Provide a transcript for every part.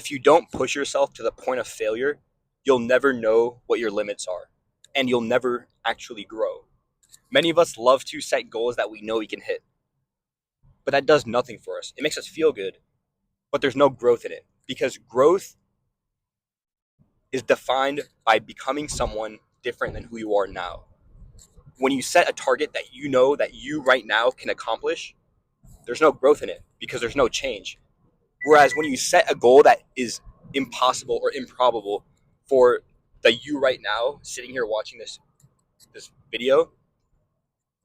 if you don't push yourself to the point of failure, you'll never know what your limits are, and you'll never actually grow. Many of us love to set goals that we know we can hit, but that does nothing for us. It makes us feel good, but there's no growth in it, because growth is defined by becoming someone different than who you are now. When you set a target that you know that you right now can accomplish, there's no growth in it because there's no change. Whereas when you set a goal that is impossible or improbable for the you right now sitting here watching this video,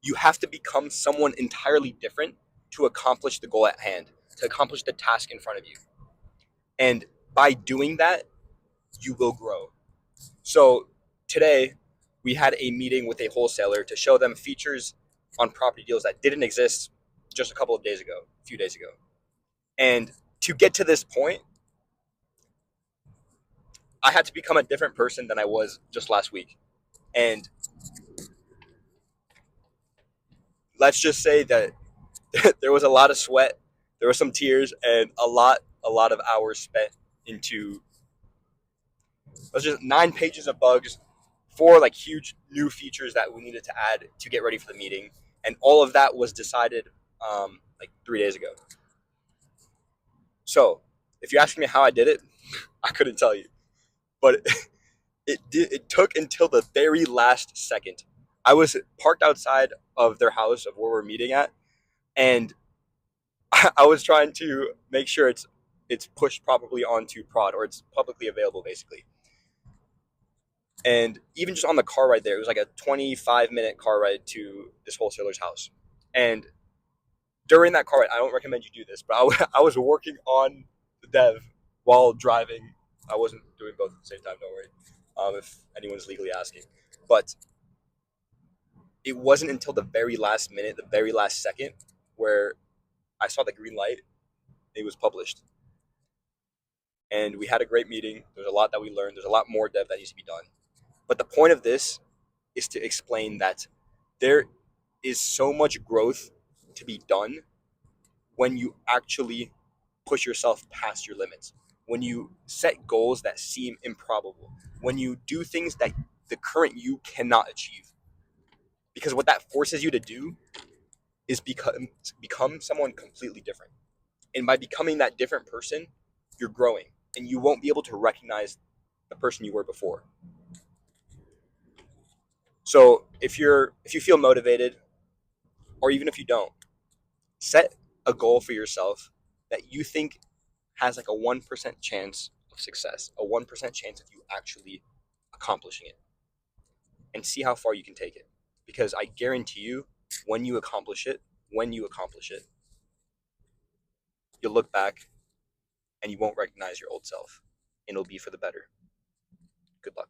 you have to become someone entirely different to accomplish the goal at hand, to accomplish the task in front of you. And by doing that, you will grow. So today we had a meeting with a wholesaler to show them features on property deals that didn't exist just a few days ago. And to get to this point, I had to become a different person than I was just last week. And let's just say that there was a lot of sweat, there were some tears, and a lot of hours spent into let's just 9 pages of bugs, 4 like huge new features that we needed to add to get ready for the meeting, and all of that was decided like 3 days ago. So if you're asking me how I did it, I couldn't tell you, but it took until the very last second. I was parked outside of their house of where we're meeting at, and I was trying to make sure it's pushed properly onto prod, or it's publicly available basically. And even just on the car ride there, it was like a 25-minute car ride to this wholesaler's house. And during that car ride, I don't recommend you do this, but I was working on the dev while driving. I wasn't doing both at the same time, don't worry, if anyone's legally asking. But it wasn't until the very last minute, the very last second, where I saw the green light, it was published. And we had a great meeting. There's a lot that we learned. There's a lot more dev that needs to be done. But the point of this is to explain that there is so much growth to be done when you actually push yourself past your limits, when you set goals that seem improbable, when you do things that the current you cannot achieve. Because what that forces you to do is become someone completely different. And by becoming that different person, you're growing, and you won't be able to recognize the person you were before. So if you feel motivated, or even if you don't, set a goal for yourself that you think has like a 1% chance of success, a 1% chance of you actually accomplishing it, and see how far you can take it. Because I guarantee you, when you accomplish it, you'll look back and you won't recognize your old self, and it'll be for the better. Good luck.